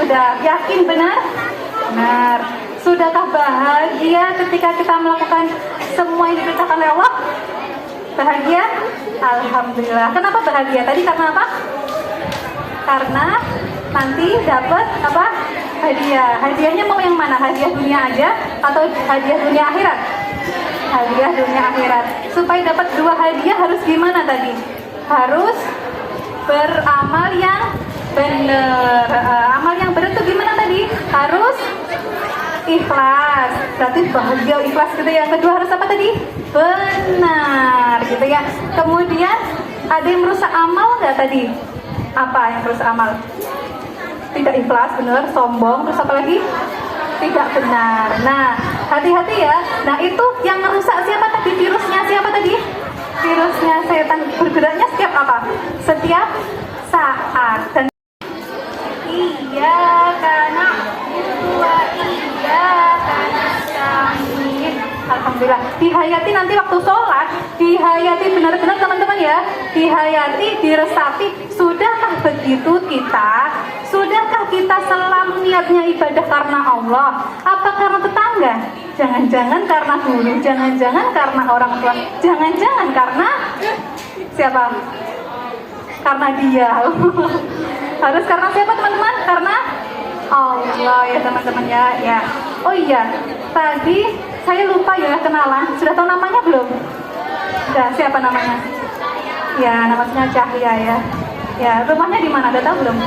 Sudah yakin benar? Benar. Sudahkah bahagia ketika kita melakukan semua yang diperintahkan oleh Allah? Bahagia? Alhamdulillah. Kenapa bahagia? Tadi karena apa? Karena nanti dapat apa? Hadiah. Hadiahnya mau yang mana? Hadiah dunia aja atau hadiah dunia akhirat? Hadiah dunia akhirat. Supaya dapat dua hadiah harus gimana tadi? Harus beramal yang benar. Amal yang benar itu gimana tadi? Harus ikhlas. Berarti bahagia ikhlas gitu. Yang kedua harus apa tadi? Benar gitu ya. Kemudian ada yang merusak amal nggak tadi? Apa yang merusak amal? Tidak ikhlas, benar, sombong, terus apa lagi? Tidak benar. Nah, hati-hati ya. Nah, itu yang merusak siapa tadi? Virusnya siapa tadi? Virusnya setan. Bergeraknya setiap apa? Setiap saat. Dan iyyaka wa iyyaka nasta'in. Alhamdulillah. Dihayati nanti waktu sholat, dihayati benar-benar teman-teman ya. Dihayati, diresapi. Sudahkah begitu kita? Sudahkah kita selalu niatnya ibadah karena Allah? Apa karena tetangga? Jangan-jangan karena guru, jangan-jangan karena orang tua, jangan-jangan karena siapa? Karena dia. Harus karena siapa teman-teman? Karena Allah ya teman-teman ya. Ya. Oh iya, tadi saya lupa ya kenalan. Sudah tahu namanya belum? Sudah, siapa namanya? Ya, namanya Cahya ya. Ya, rumahnya di mana? Udah tahu belum?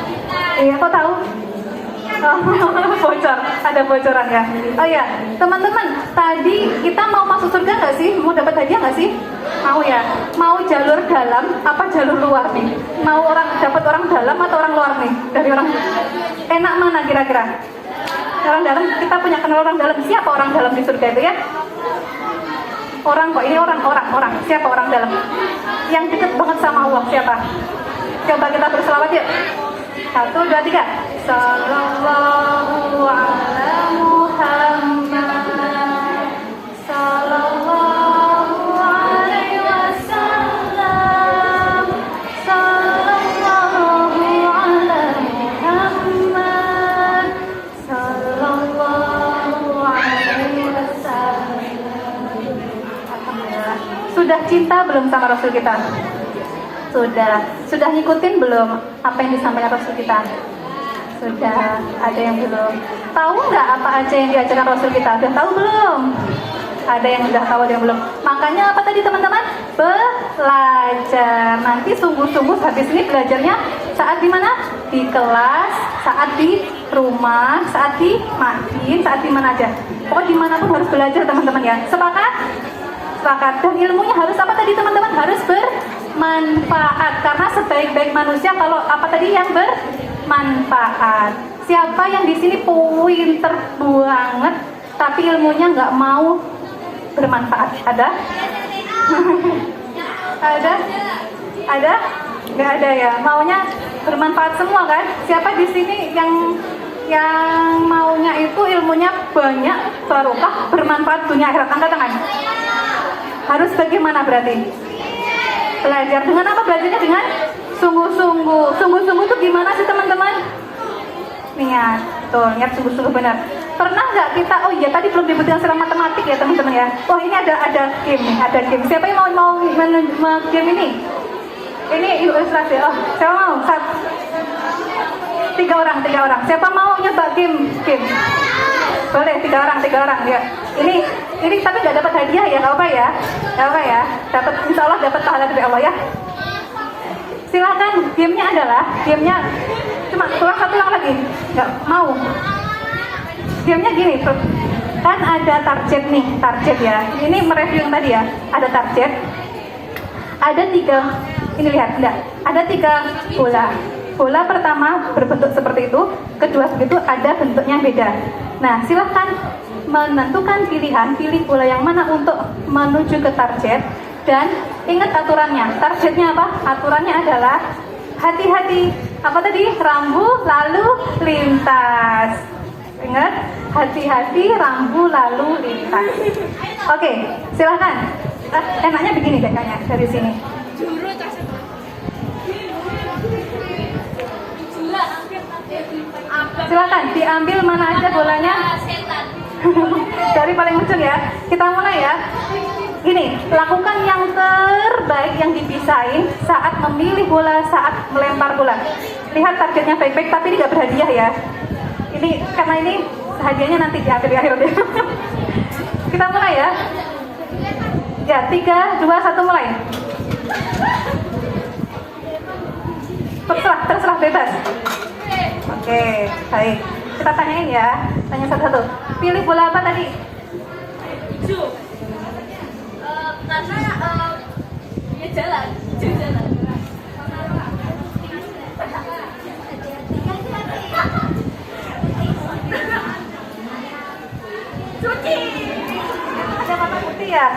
Iya, kok tahu? Oh, bocor, ada bocoran ya. Oh ya, teman-teman, tadi kita mau masuk surga nggak sih? Mau dapat hadiah nggak sih? Mau ya. Mau jalur dalam, apa jalur luar nih? Mau dapat orang dalam atau orang luar nih? Dari orang enak mana kira-kira? Orang dalam, kita punya kenal orang dalam. Siapa orang dalam di surga itu ya? Orang kok, ini orang. Siapa orang dalam? Yang dekat banget sama Allah siapa? Coba kita berselawat yuk. 1, 2, 3. Sallallahu ala Muhammad. Sallallahu alaihi wasallam. Sallallahu ala Muhammad. Sallallahu alaihi wasallam. Alhamdulillah. Sudah cinta belum sama Rasul kita? Sudah ngikutin belum apa yang disampaikan Rasul kita? Sudah. Ada yang belum? Tahu nggak apa aja yang diajarkan Rasul kita? Sudah tahu belum? Ada yang udah tahu, ada yang belum. Makanya apa tadi teman-teman? Belajar. Nanti sungguh-sungguh habis ini belajarnya saat di mana? Di kelas, saat di rumah, saat di masjid, saat di mana aja. Pokoknya dimanapun harus belajar teman-teman ya. Sepakat? Sepakat. Dan ilmunya harus apa tadi teman-teman? Harus bermanfaat. Karena sebaik-baik manusia kalau apa tadi yang bermanfaat. Siapa yang di sini pinter banget tapi ilmunya nggak mau bermanfaat? Ada? Ada? Nggak ada ya. Maunya bermanfaat semua kan? Siapa di sini yang maunya itu ilmunya banyak, barokah, bermanfaat dunia akhirat? Angkat tangan. Harus bagaimana berarti? Belajar dengan apa? Belajarnya dengan sungguh-sungguh. Sungguh-sungguh itu gimana sih teman-teman? Niat. Tuh, niat sungguh-sungguh benar. Pernah nggak kita? Oh iya, tadi belum dibutuhkan secara matematik ya teman-teman ya. Oh ini ada game nih, ada game. Siapa yang mau game ini? Ini ilustrasi. Oh, siapa mau? Tiga orang. Siapa mau nyoba game? Boleh, tiga orang ya. Ini tapi nggak dapat hadiah ya, nggak apa ya? Dapat, insya Allah dapat pahala dari Allah ya. Silakan, gamenya cuma satu lagi. Nggak mau. Gamenya gini, kan ada target ya. Ini mereview yang tadi ya. Ada target. Ada 3. Ini lihat, enggak. Ada 3 bola. Bola pertama berbentuk seperti itu, kedua begitu, ada bentuknya beda. Nah, silahkan menentukan pilih bola yang mana untuk menuju ke target. Dan ingat aturannya. Targetnya apa? Aturannya adalah hati-hati. Apa tadi? Rambu lalu lintas. Ingat, hati-hati rambu lalu lintas. Oke, silahkan. Enaknya begini deh kayaknya dari sini. Apa Silakan diambil mana aja bolanya. Dari paling ujung ya. Kita mulai ya. Gini, lakukan yang terbaik yang dipisahin saat memilih bola, saat melempar bola. Lihat targetnya baik-baik, tapi ini nggak berhadiah ya. Ini karena ini hadiahnya nanti diambil di akhir. Kita mulai ya. Ya, 3, 2, 1 mulai. Terserah bebas. Oke, baik. Kita tanyain ya, tanya satu-satu. Pilih bola apa tadi? Karena dia jalan. Cuci. Ada warna putih ya?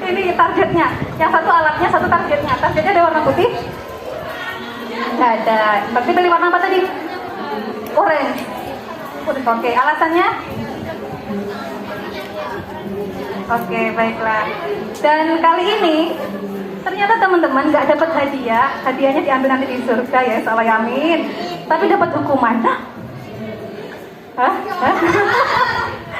Ini targetnya. Yang satu alatnya, satu targetnya. Targetnya ada warna putih? Nggak ada. Berarti pilih warna apa tadi? Orange. Oke, alasannya? Oke, baiklah. Dan kali ini ternyata teman-teman nggak dapat hadiah. Hadiahnya diambil nanti di surga ya, insya amin. Tapi dapat hukuman. Hah?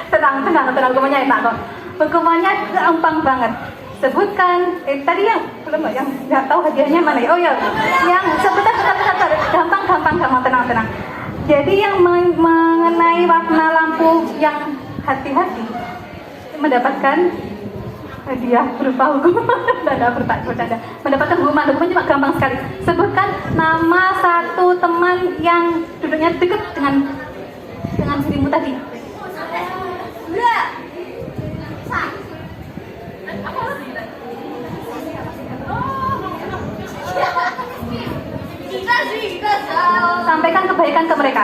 Tenang, hukumannya enak kok. Hukumannya gampang banget. Sebutkan, tadi yang belum yang nggak tahu hadiahnya mana ya? Oh ya, yang sebentar, gampang, tenang. Jadi yang mengenai warna lampu yang hati-hati mendapatkan hadiah berupa hukuman. Bercanda. Mendapatkan hukuman cuma gampang sekali. Sebutkan nama satu teman yang duduknya dekat dengan dirimu tadi. Sampaikan kebaikan ke mereka.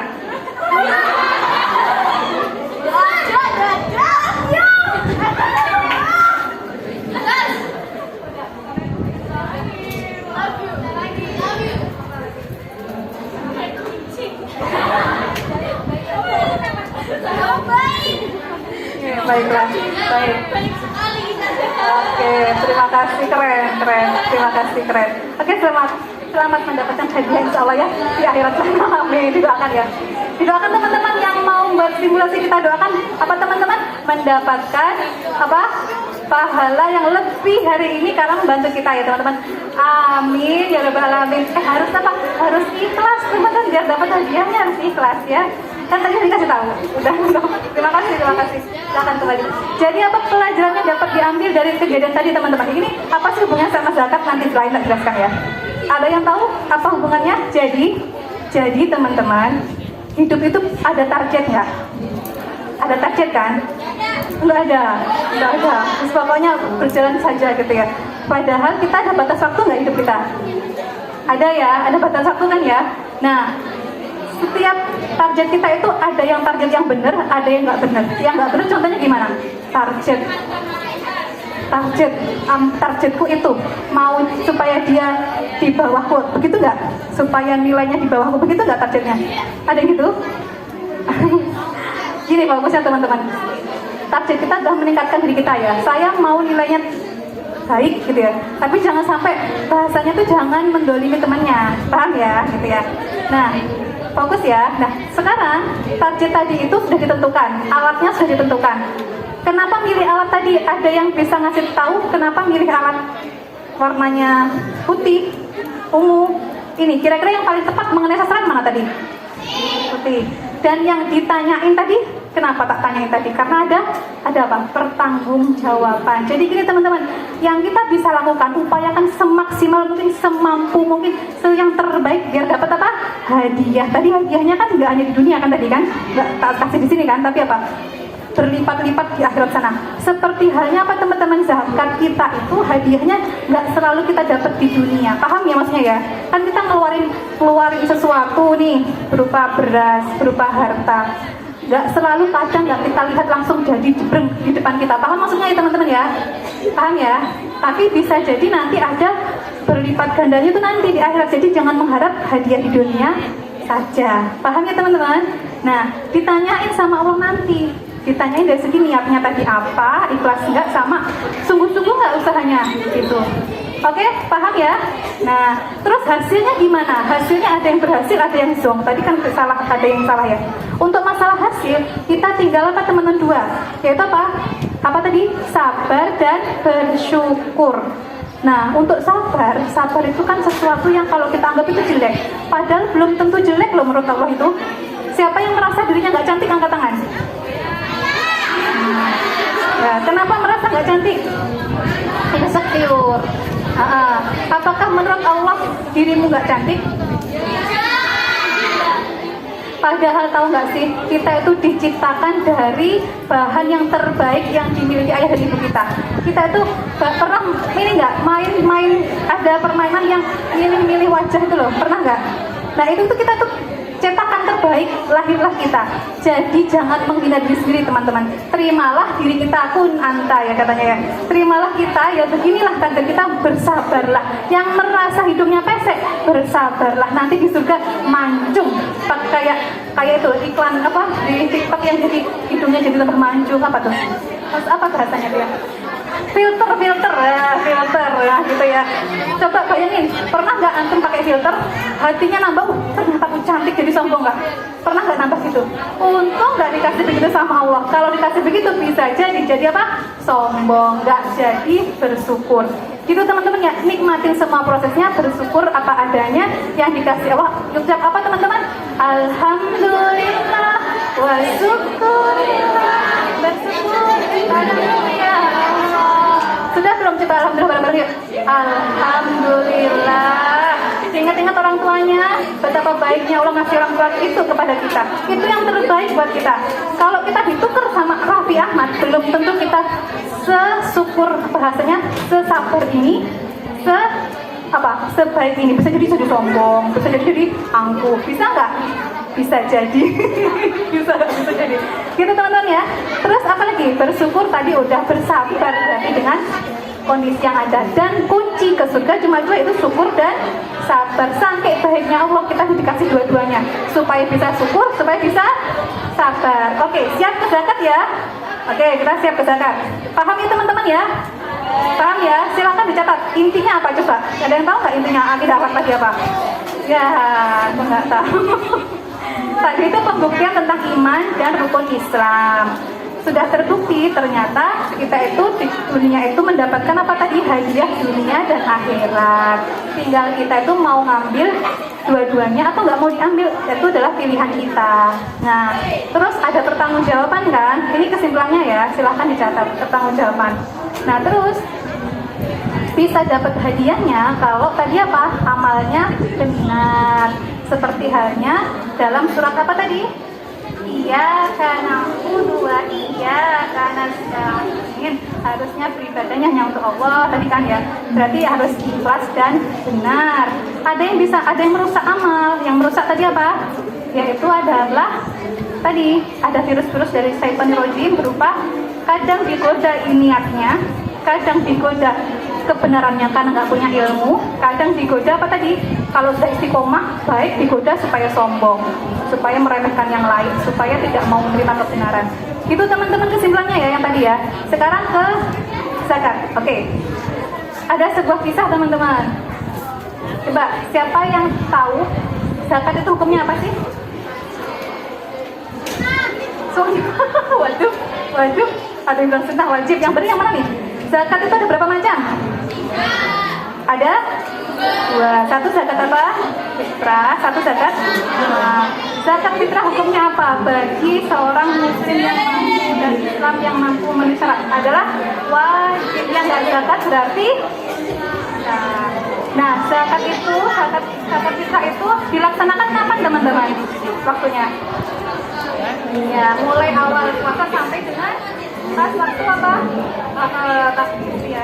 Baiklah, baik. Oke, terima kasih, keren. Terima kasih, keren. Oke, selamat mendapatkan hadiah insya Allah ya di akhirat sana. Amin. Didoakan ya. Didoakan teman-teman yang mau buat simulasi, kita doakan apa teman-teman? Mendapatkan apa? Pahala yang lebih hari ini karena membantu kita ya teman-teman. Amin ya rabbal alamin. Harus apa? Harus ikhlas teman-teman, biar dapat hadiahnya harus ikhlas ya. Kan tadi dikasih tahu. Udah. Terima kasih. Silakan kembali. Jadi apa pelajarannya dapat diambil dari kejadian tadi teman-teman? Ini apa sih hubungannya sama zakat? Nanti selain tak jelaskan ya. Ada yang tahu apa hubungannya? Jadi teman-teman, hidup itu ada target nggak? Ada target kan? Nggak ada. Terus pokoknya berjalan saja gitu ya. Padahal kita ada batas waktu nggak hidup kita? Ada ya, ada batas waktu kan ya. Nah, setiap target kita itu ada yang target yang benar, ada yang nggak benar. Yang nggak benar contohnya gimana? Targetku itu mau supaya dia di bawahku, begitu nggak? Supaya nilainya di bawahku, begitu nggak targetnya? Ada yang gitu? Gini bagusnya teman-teman. Target kita adalah meningkatkan diri kita ya. Saya mau nilainya baik gitu ya. Tapi jangan sampai bahasanya tuh jangan mendolimi temannya, paham ya? Gitu ya. Nah, fokus ya. Nah, sekarang target tadi itu sudah ditentukan, alatnya sudah ditentukan. Kenapa milih alat tadi? Ada yang bisa ngasih tahu kenapa milih alat warnanya putih, ungu? Ini kira-kira yang paling tepat mengenai sasaran mana tadi? Putih. Dan yang ditanyain tadi, kenapa tak tanyain tadi? Karena ada apa? Pertanggungjawaban. Jadi gini teman-teman, yang kita bisa lakukan, upayakan semaksimal mungkin, semampu mungkin, yang terbaik biar dapat apa? Hadiah. Tadi hadiahnya kan nggak hanya di dunia kan tadi kan? Nggak tak kasih di sini kan? Tapi apa? Berlipat-lipat di akhirat sana. Seperti halnya apa teman-teman, zakat kita itu hadiahnya nggak selalu kita dapat di dunia. Paham ya maksudnya ya? Kan kita ngeluarin sesuatu nih berupa beras, berupa harta. Nggak selalu, kadang nggak kita lihat langsung jadi jebreng di depan kita. Paham maksudnya ya teman-teman ya? Paham ya? Tapi bisa jadi nanti ada berlipat gandanya itu nanti di akhirat. Jadi jangan mengharap hadiah di dunia saja. Paham ya teman-teman? Nah, ditanyain sama Allah nanti. Ditanyain dari segi niatnya tadi apa, ikhlas enggak, sama sungguh-sungguh nggak usahanya gitu. Oke, paham ya? Nah, terus hasilnya gimana? Hasilnya ada yang berhasil, ada yang zonk. Tadi kan salah, ada yang salah ya. Untuk masalah hasil, kita tinggal apa teman-teman dua? Yaitu apa? Apa tadi? Sabar dan bersyukur. Nah, untuk sabar itu kan sesuatu yang kalau kita anggap itu jelek. Padahal belum tentu jelek loh menurut Allah itu. Siapa yang merasa dirinya nggak cantik, angkat tangan. Ya, kenapa merasa nggak cantik? Insecure. Apakah menurut Allah dirimu nggak cantik? Padahal tahu nggak sih, kita itu diciptakan dari bahan yang terbaik yang dimiliki ayah dan ibu kita. Kita itu pernah ini nggak main ada permainan yang milih-milih wajah itu loh, pernah nggak? Nah itu tuh kita tuh cetakan terbaik, lahirlah kita. Jadi jangan menghina diri sendiri teman-teman. Terimalah diri kita kun anta ya katanya ya. Terimalah kita ya beginilah tanda kita, bersabarlah. Yang merasa hidungnya pesek, bersabarlah. Nanti di surga mancung. Kayak itu iklan apa di TikTok yang jadi hidungnya jadi lebih mancung apa tuh? Terus apa bahasanya dia? Filter ya gitu ya. Coba bayangin, pernah nggak antum pakai filter, hatinya nambah, ternyata aku cantik, jadi sombong nggak? Pernah nggak nambah gitu? Untung nggak dikasih begitu sama Allah. Kalau dikasih begitu bisa jadi apa? Sombong, nggak jadi bersyukur. Gitu teman-teman ya, nikmatin semua prosesnya, bersyukur apa adanya yang dikasih Allah. Ucap apa teman-teman? Alhamdulillah wa syukurillah, bersyukur alhamdulillah. Sudah belum coba alhamdulillah bareng-bareng? Alhamdulillah. Ingat-ingat orang tuanya, betapa baiknya Allah ngasih orang tua itu kepada kita. Itu yang terbaik buat kita. Kalau kita ditukar sama Raffi Ahmad, belum tentu kita sesyukur, bahasanya sesabar ini, sebaik ini. Bisa jadi sombong, bisa jadi angkuh, bisa nggak? Bisa jadi. bisa jadi gitu teman-teman ya. Terus apa lagi? Bersyukur tadi udah, bersabar berarti dengan kondisi yang ada. Dan kunci ke surga cuma dua, itu syukur dan sabar. Sampai baiknya Allah kita dikasih dua-duanya, supaya bisa syukur, supaya bisa sabar. Oke, siap ke zakat ya? Oke, kita siap ke zakat. Paham ya teman-teman ya? Paham ya? Silakan dicatat. Intinya apa coba? Ada yang tahu nggak intinya akidah akhlak tadi apa? Ya, aku nggak tahu. Tadi itu pembuktian tentang iman dan rukun Islam. Sudah terbukti ternyata kita itu di dunia itu mendapatkan apa tadi? Hadiah dunia dan akhirat. Tinggal kita itu mau ngambil dua-duanya atau nggak mau diambil, itu adalah pilihan kita. Nah, terus ada pertanggungjawaban kan? Ini kesimpulannya ya, silahkan dicatat pertanggungjawaban. Nah, terus bisa dapat hadiahnya kalau tadi apa? Amalnya benar. Seperti halnya dalam surat apa tadi? Iyyaka na'budu wa iyyaka nasta'in. Harusnya beribadahnya hanya untuk Allah tadi kan ya. Berarti harus ikhlas dan benar. Ada yang merusak amal. Yang merusak tadi apa? Yaitu adalah tadi ada virus-virus dari syaitanir rajim, berupa kadang digoda niatnya, kadang digoda kebenarannya karena nggak punya ilmu, kadang digoda apa tadi? Kalau sudah istiqomah baik, digoda supaya sombong, supaya meremehkan yang lain, supaya tidak mau menerima kebenaran. Itu teman-teman kesimpulannya ya yang tadi ya. Sekarang ke zakat. Oke. Ada sebuah kisah teman-teman. Coba siapa yang tahu zakat itu hukumnya apa sih? Wajib. Ada yang bilang sunnah, wajib. Yang benar yang mana nih? Zakat itu ada berapa macam? Ada dua. Satu zakat apa? Fitrah. Satu zakat. Zakat fitrah hukumnya apa? Bagi seorang muslim yang mampu dan Islam yang mampu memenuhi syarat adalah wajib. Yang nggak zakat berarti. Nah, zakat fitrah itu dilaksanakan kapan teman-teman? Waktunya? Ya, mulai awal puasa sampai dengan pas waktu apa? Pas pastinya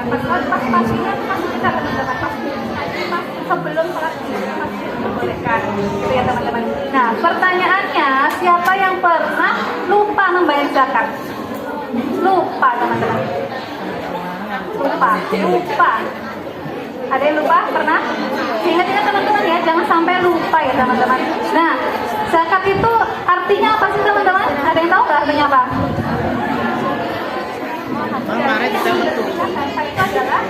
pas kita teman-teman pas sebelum sholat masih diperbolehkan, gitu ya teman-teman. Nah, pertanyaannya siapa yang pernah lupa membayar zakat? Lupa teman-teman. Lupa. Ada yang lupa? Pernah? Ingat-ingat teman-teman ya, jangan sampai lupa ya teman-teman. Nah, zakat itu artinya apa sih teman-teman? Ada yang tahu nggak artinya apa? Zakat itu adalah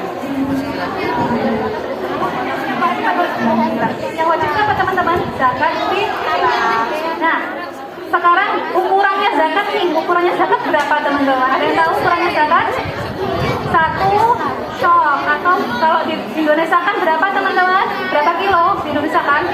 Yang wajib apa teman-teman? Zakat fitrah. Nah, sekarang ukurannya zakat nih, ukurannya zakat berapa teman-teman? Ada yang tahu ukurannya zakat? 1 syok, atau kalau di Indonesia kan berapa teman-teman? Berapa kilo di Indonesia kan?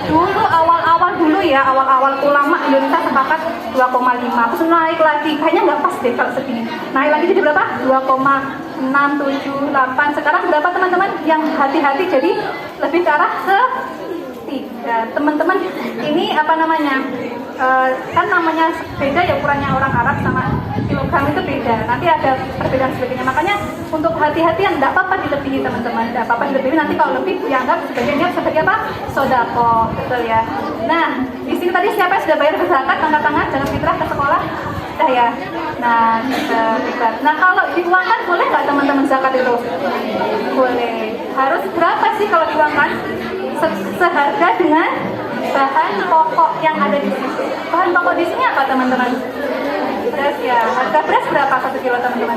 Dulu awal-awal dulu ya, awal-awal ulama Indonesia sepakat 2,5. Terus naik lagi, kayaknya nggak pas deh kalau segini. Naik lagi jadi berapa? 2,678. Sekarang berapa teman-teman? Yang hati-hati jadi lebih ke arah ke 3. Teman-teman, ini apa namanya? Kan namanya beda ya, ukurannya orang Arab sama kilogram itu beda. Nanti ada perbedaan sebagainya. Makanya untuk hati-hatian, tidak apa-apa dilebihi teman-teman. Tidak apa-apa dilebihi. Nanti kalau lebih dianggap sebagai apa? Sodako, betul ya. Nah, di sini tadi siapa yang sudah bayar berzakat? Angkat tangan, jangan fitrah ke sekolah. Sudah ya. Nah, kita. Nah, kalau diuangkan boleh nggak teman-teman zakat itu? Boleh. Harus berapa sih kalau diuangkan? Seharga dengan bahan pokok yang ada di sini. Bahan pokok di sini apa teman-teman? Beras ya. Harga beras berapa 1 kilo teman-teman?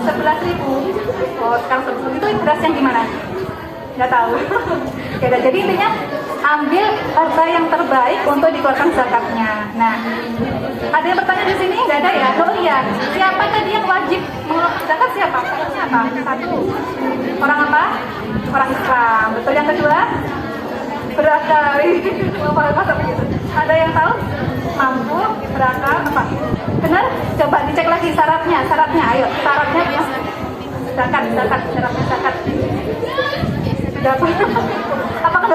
11.000. Oh, sekarang 11.000 itu beras yang gimana? Nggak tahu. Ya, jadi intinya ambil harga yang terbaik untuk dikeluarkan zakatnya. Nah, ada yang bertanya di sini? Nggak ada ya? Oh iya. Siapa tadi yang wajib mengeluarkan zakat? Siapa? Siapa? 1. Orang apa? Orang Islam. Betul. Yang kedua? Berakal. Masa begitu? Ada yang tahu? Mampu, berakal, apa? Benar? Coba dicek lagi syaratnya. Ayo, syaratnya ya. Zakat, syaratnya zakat. Sudah apa? Apakah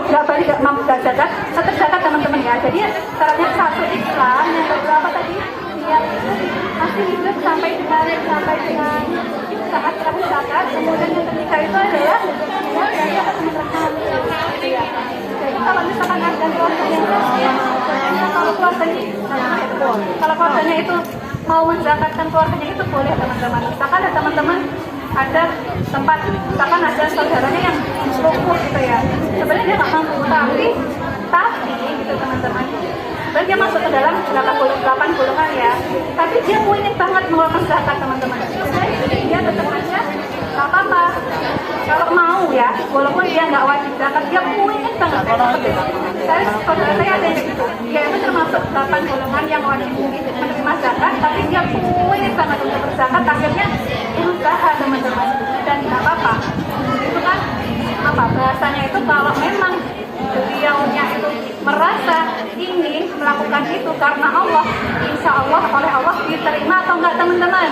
nggak balik nggak mampu nggak zakat? Tetap zakat teman-teman ya. Jadi syaratnya 1 Islam, yang kedua apa tadi? Niat itu masih hidup sampai dengan saat terakhir zakat. Kemudian yang ketiga itu adalah ya. Jadi kalau misalkan ada keluarganya, kalau keluarganya itu mau menzakatkan keluarganya itu boleh teman-teman. Misalkan ada teman-teman ada tempat, misalkan ada saudaranya yang lumpuh gitu ya. Sebenarnya dia nggak mampu, tapi gitu teman-teman. Dan dia masuk ke dalam 8 golongan ya. Tapi dia ingin banget mengeluarkan zakat teman-teman. Jadi dia tetap aja nggak apa-apa. Kalau mau ya, walaupun dia nggak wajib zakat, dia ingin banget. Saudara saya ada yang gitu. Dia itu termasuk 8 golongan yang wajib menerima zakat, tapi dia ingin banget untuk berzakat. Akhirnya berusaha teman-teman. Dan nggak apa-apa. Itu kan apa bahasanya itu kalau memang beliaunya itu merasa ingin melakukan itu karena Allah, insya Allah oleh Allah diterima atau enggak teman-teman?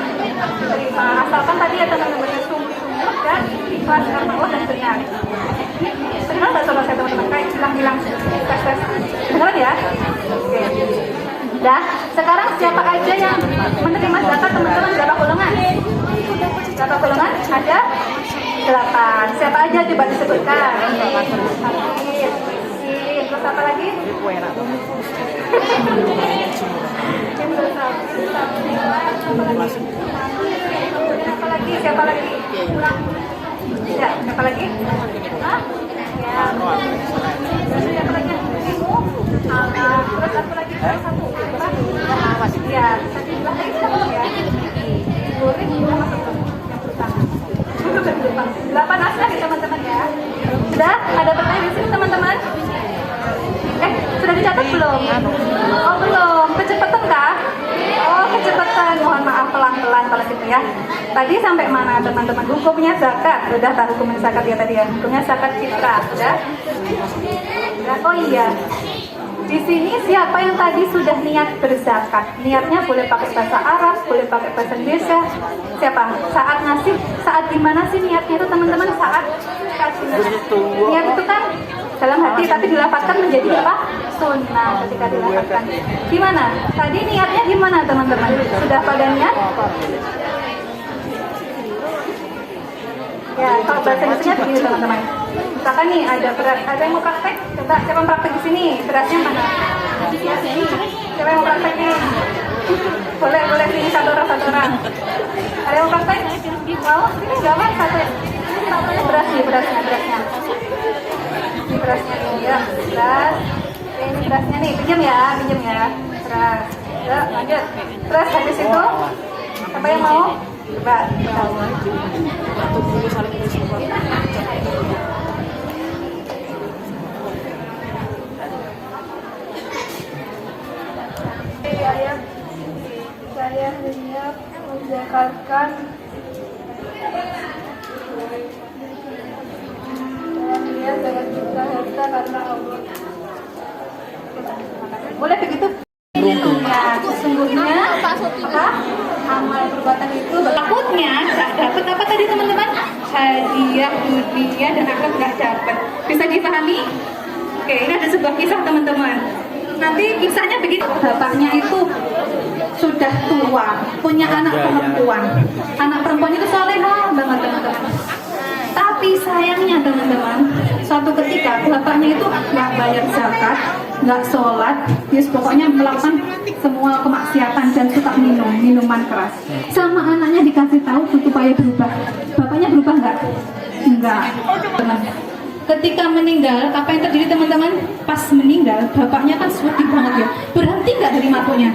Diterima, asalkan tadi ya teman-teman sungguh-sungguh dan ikhlas karena Allah dan benar. Benar nggak saudara saya teman-teman? Kayak bilang tes. Beneran ya? Oke. Dah, sekarang siapa aja yang menerima zakat teman-teman? Berapa golongan? Berapa golongan? Ada 8. Siapa aja coba disebutkan? Terus apa lagi? Apa lagi? Siapa lagi? Ya, siapa lagi? Hah? Ya. Siapa lagi? Terus apa lagi? Satu. Ya, tadi bilang lagi siapa ya? Boleh kita masuk yang pertama. 8 asal ya teman-teman ya. Sudah? Ada pertanyaan di sini teman-teman? Sudah dicatat belum? Oh belum. Kecepatan kah? Oh kecepatan. Mohon maaf pelan-pelan kalau gitu ya. Tadi sampai mana teman-teman? Hukumnya zakat. Sudah tahu hukumnya zakat ya tadi ya. Hukumnya zakat fitrah. Sudah? Oh iya. Di sini siapa yang tadi sudah niat berzakat? Niatnya boleh pakai bahasa Arab, boleh pakai bahasa Indonesia. Siapa? Saat ngasih, saat gimana sih niatnya itu teman-teman? Saat niat itu kan dalam hati tapi dilafazkan menjadi apa? Sunnah ketika dilafazkan. Gimana? Tadi niatnya gimana teman-teman? Sudah pada niat? Ya, kalau bahasa Indonesia begini teman-teman. Misalkan nih ada beras, ada yang mau praktek? Coba siapa yang praktek di sini? Berasnya mana? Siapa yang mau praktek nih? Boleh sini satu orang. Ada yang mau praktek? Mau? Ini nggak apa satu. Ini berasnya. Ini berasnya nih ya, beras. Ini berasnya nih, pinjam ya. Beras. Ya, lanjut. Terus habis itu, siapa yang mau? Coba tahu. Atau dulu saling bersuara. Saya hendak menzakarkan saya dengan cinta harta karena Allah. Boleh begitu? Ya, sesungguhnya apa? Amal perbuatan itu takutnya nggak dapat apa tadi teman-teman? Hadiah dunia dan akhirat nggak dapat. Bisa dipahami? Oke, ini ada sebuah kisah teman-teman. Nanti kisahnya begitu. Bapaknya itu sudah tua, punya anak perempuan. Anak perempuannya itu salehah banget teman-teman. Tapi sayangnya teman-teman, suatu ketika bapaknya itu nggak bayar zakat, nggak sholat, ya pokoknya melakukan semua kemaksiatan dan suka minuman keras. Sama anaknya dikasih tahu supaya berubah. Bapaknya berubah nggak? Enggak. Ketika meninggal, apa yang terjadi teman-teman? Pas meninggal, bapaknya kan sedih banget ya. Berhenti nggak dari mabuknya?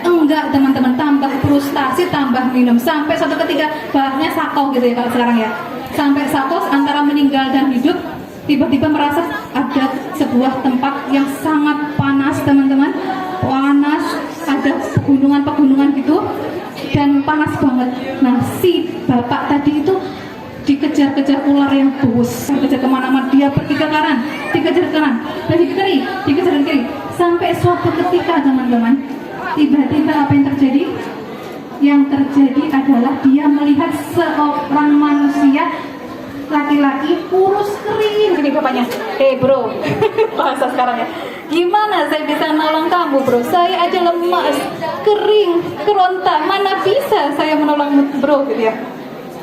Enggak teman-teman, tambah frustasi, tambah minum. Sampai suatu ketika bahannya sakau gitu ya kalau sekarang ya. Sampai sakau antara meninggal dan hidup, tiba-tiba merasa ada sebuah tempat yang sangat panas teman-teman. Panas, ada pegunungan-pegunungan gitu dan panas banget. Nah si bapak tadi itu dikejar-kejar ular yang buas, dikejar kemana-mana, dia pergi ke kanan, dikejar ke kanan, lagi ke kiri, dikejar ke kiri, sampai suatu ketika teman-teman, tiba-tiba apa yang terjadi? Yang terjadi adalah dia melihat seorang manusia laki-laki kurus kering. Gini bapaknya, bro, bahasa sekarang ya, gimana saya bisa nolong kamu bro? Saya aja lemas, kering, keronta, mana bisa saya menolong bro gitu ya.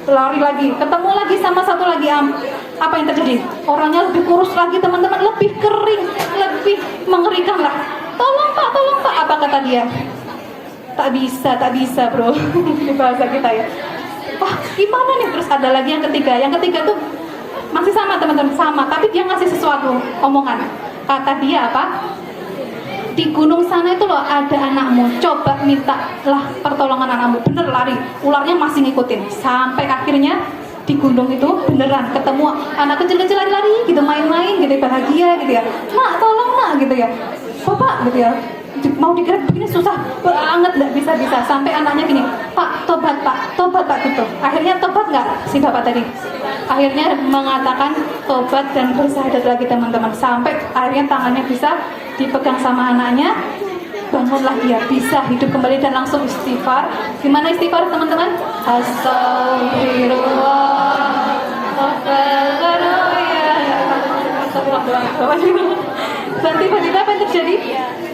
Lari lagi, ketemu lagi sama satu lagi apa yang terjadi? Orangnya lebih kurus lagi teman-teman, lebih kering, lebih mengerikan lah. Tolong pak, apa kata dia? Tak bisa bro, di bahasa kita ya. Wah gimana nih? Terus ada lagi yang ketiga tuh masih sama teman-teman, sama, tapi dia ngasih sesuatu omongan. Kata dia apa? Di gunung sana itu loh ada anakmu, coba mintalah pertolongan anakmu. Bener lari, ularnya masih ngikutin. Sampai akhirnya di gunung itu beneran ketemu anak kecil-kecil lari-lari gitu, main-main gitu, bahagia gitu ya. Nak tolong nak gitu ya, bapak gitu ya, mau digerak begini susah banget, nggak bisa. Sampai anaknya gini, pak tobat pak gitu. Akhirnya tobat nggak si bapak tadi? Akhirnya mengatakan tobat dan bersahadat lagi teman-teman. Sampai akhirnya tangannya bisa dipegang sama anaknya, bangunlah dia, bisa hidup kembali dan langsung istighfar. Gimana istighfar teman-teman? Dan tiba-tiba apa yang terjadi?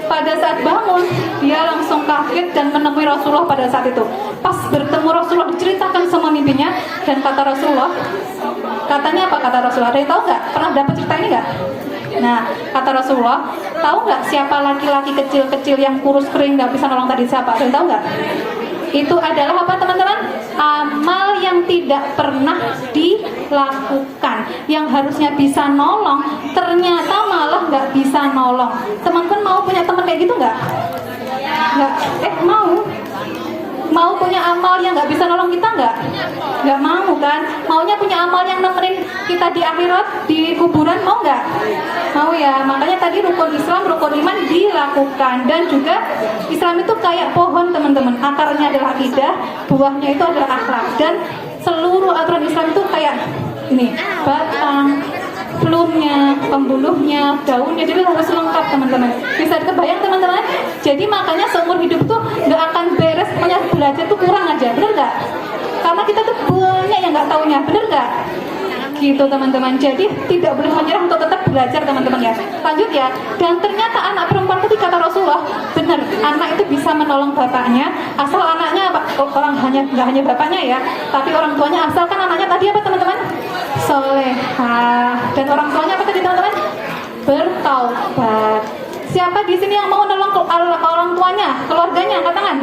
Pada saat bangun, dia langsung kaget dan menemui Rasulullah pada saat itu. Pas bertemu Rasulullah, diceritakan semua mimpinya. Dan kata Rasulullah, katanya apa kata Rasulullah? Ada yang tahu nggak? Pernah dapat cerita ini nggak? Nah, kata Rasulullah, tahu nggak siapa laki-laki kecil-kecil yang kurus kering nggak bisa nolong tadi siapa? Ada yang tahu nggak? Itu adalah apa teman-teman? Amal yang tidak pernah dilakukan, yang harusnya bisa nolong, ternyata malah nggak bisa nolong. Teman-teman mau punya teman kayak gitu nggak? Nggak? Mau punya amal yang nggak bisa nolong kita nggak? Nggak mau kan? Maunya punya amal yang nemenin kita di akhirat, di kuburan, mau nggak? Mau ya. Makanya tadi rukun Islam, rukun iman dilakukan. Dan juga Islam itu kayak pohon teman-teman, akarnya adalah akidah, buahnya itu adalah akhlak. Dan seluruh aturan Islam itu kayak ini, batang, belumnya, pembuluhnya, daunnya, jadi harus lengkap teman-teman. Bisa kebayang teman-teman? Jadi makanya seumur hidup tuh nggak akan beres, pokoknya belajar tuh kurang aja, bener nggak? Karena kita tuh banyak yang nggak taunya, bener nggak? Gitu teman-teman. Jadi tidak boleh menyerah untuk tetap belajar teman-teman ya. Lanjut ya. Dan ternyata anak perempuan tadi kata Rasulullah, bener, anak itu bisa menolong bapaknya, asal anaknya orang nggak hanya bapaknya ya, tapi orang tuanya, asalkan anaknya tadi apa teman-teman? Solehah. Dan orang tuanya apa tadi teman-teman? Bertaubat. Siapa di sini yang mau menolong orang tuanya, keluarganya? Angkat tangan.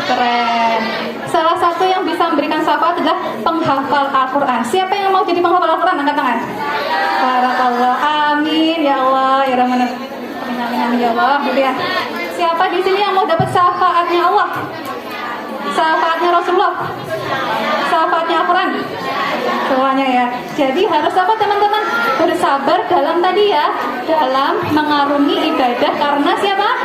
Keren. Salah satu yang bisa memberikan syafaat adalah penghafal Al-Quran. Siapa yang mau jadi penghafal Al-Quran? Angkat tangan. Barakallah. Amin ya Allah ya Rahman. Amin ya Allah. Gitu ya. Siapa di sini yang mau dapat syafaatnya Allah? Syafaatnya Rasulullah, syafaatnya Al-Quran, semuanya ya. Jadi harus apa teman-teman? Bersabar dalam tadi ya, dalam mengarungi ibadah karena siapa?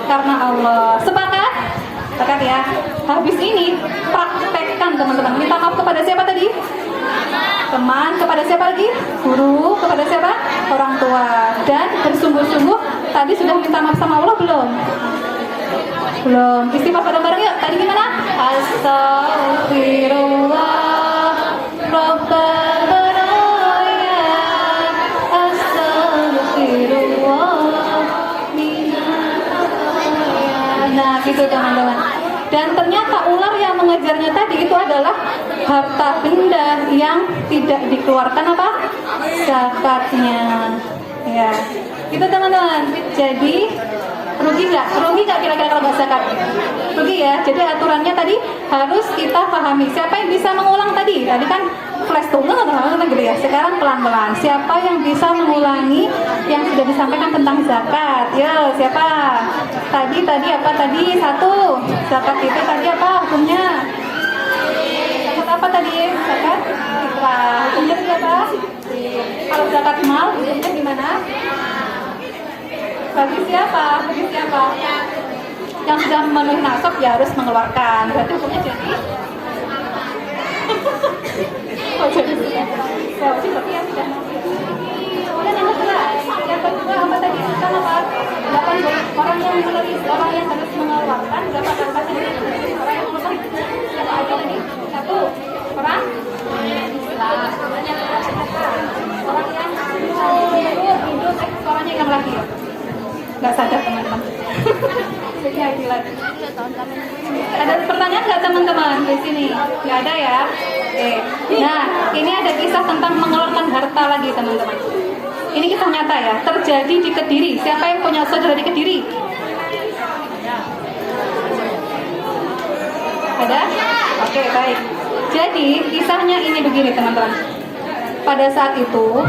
Karena Allah. Sepakat? Sepakat ya. Habis ini praktekkan teman-teman. Minta maaf kepada siapa tadi? Teman, kepada siapa lagi? Guru, kepada siapa? Orang tua. Dan bersungguh-sungguh tadi sudah minta maaf sama Allah belum? Belum. Istighfar bareng-bareng yuk. Tadi gimana? Astaghfirullah Rabbana ya Astaghfirullah minal. Nah gitu teman-teman. Dan ternyata ular yang mengejarnya tadi itu adalah harta benda yang tidak dikeluarkan apa? Zakatnya. Ya, itu teman-teman. Jadi rugi nggak? Rugi nggak kira-kira kalau nggak zakat? Rugi ya. Jadi aturannya tadi harus kita pahami. Siapa yang bisa mengulang tadi? Tadi kan flash tuh, gitu ya. Sekarang pelan-pelan. Siapa yang bisa mengulangi yang sudah disampaikan tentang zakat? Ya, siapa? Tadi apa tadi? Satu. Zakat itu tadi apa hukumnya? Zakat apa tadi? Zakat fitrah. Hukumnya tadi apa? Kalau zakat mal, hukumnya gimana? Bagi siapa? Bagi siapa? Yang sudah memenuhi nasab ya harus mengeluarkan. Berarti hukumnya jadi oh jadi berarti ya sudah. Kemudian yang kedua apa tadi? Kita apa? 8 orang yang menulis, orang yang harus mengeluarkan berapa kata tadi? Orang yang menulis siapa aja tadi? Satu orang orang yang hidup suaranya yang lagi ya. Nggak sadar teman-teman. Ada pertanyaan nggak teman-teman di sini? Nggak ada ya? Oke. Nah, ini ada kisah tentang mengeluarkan harta lagi teman-teman. Ini kisah nyata ya, terjadi di Kediri. Siapa yang punya saudara di Kediri? Ada? Oke, baik. Jadi kisahnya ini begini teman-teman. Pada saat itu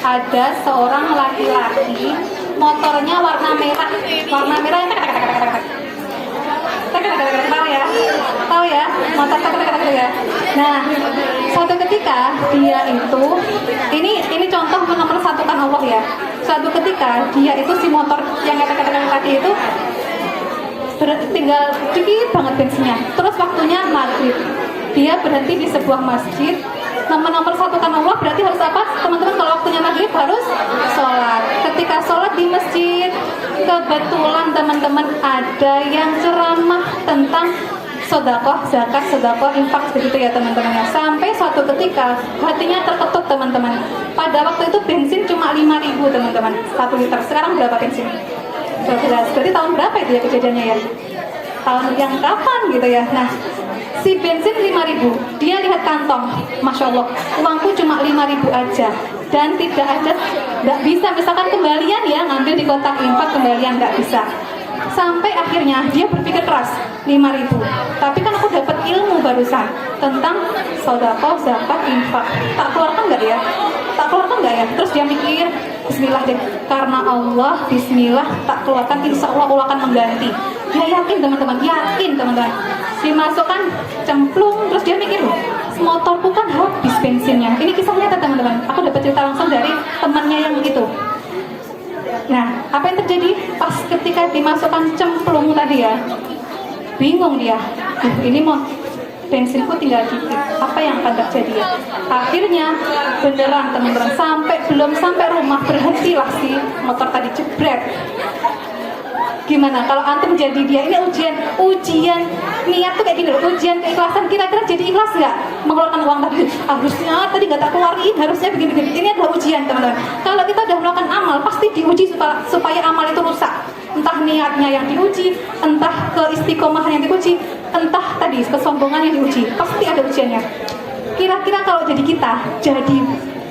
ada seorang laki-laki, motornya warna merah yang tahu ya motor ya. Nah suatu ketika dia itu ini contoh nomor satu kan Allah ya. Suatu ketika dia itu si motor yang tadi itu tinggal dikit banget bensinnya. Terus waktunya maghrib, dia berhenti di sebuah masjid. Nomor satu kan Allah berarti harus apa teman-teman? Kalau waktunya maghrib harus sholat. Ketika sholat di masjid, kebetulan teman-teman ada yang ceramah tentang sedekah, zakat, sedekah, infak begitu ya teman-teman ya. Sampai suatu ketika hatinya terketuk teman-teman. Pada waktu itu bensin cuma 5.000 teman-teman 1 liter. Sekarang berapa bensin? 12. Berarti tahun berapa itu ya kejadiannya ya? Tahun yang kapan gitu ya. Nah si bensin 5.000, dia lihat kantong, Masya Allah, uangku cuma 5.000 aja. Dan tidak bisa, misalkan kembalian ya, ngambil di kotak infak kembalian, nggak bisa. Sampai akhirnya dia berpikir keras, 5.000. Tapi kan aku dapat ilmu barusan tentang sedekah, zakat, infak. Tak keluarkan nggak ya? Tak keluarkan nggak ya? Terus dia mikir, Bismillah deh, karena Allah, Bismillah, tak keluarkan, insya Allah Allah akan mengganti. Dia yakin teman-teman, dimasukkan cemplung. Terus dia mikir, loh, motorku kan habis bensinnya. Ini kisah nyata teman-teman, aku dapat cerita langsung dari temannya yang itu. Nah, apa yang terjadi pas ketika dimasukkan cemplung tadi ya? Bingung dia, ini mau bensinku tinggal dikit, apa yang akan terjadi ya? Akhirnya beneran teman-teman, belum sampai rumah berhentilah si motor tadi, jebret. Gimana kalau antum jadi dia? Ini ujian niat tuh kayak gini loh, ujian keikhlasan. Kira-kira jadi ikhlas nggak mengeluarkan uang tadi? Harusnya tadi nggak tak keluarin, harusnya begini-begini. Ini adalah ujian teman-teman. Kalau kita udah melakukan amal, pasti diuji supaya amal itu rusak. Entah niatnya yang diuji, entah keistiqomahan yang diuji, entah tadi kesombongan yang diuji. Pasti ada ujiannya. Kira-kira kalau jadi kita, jadi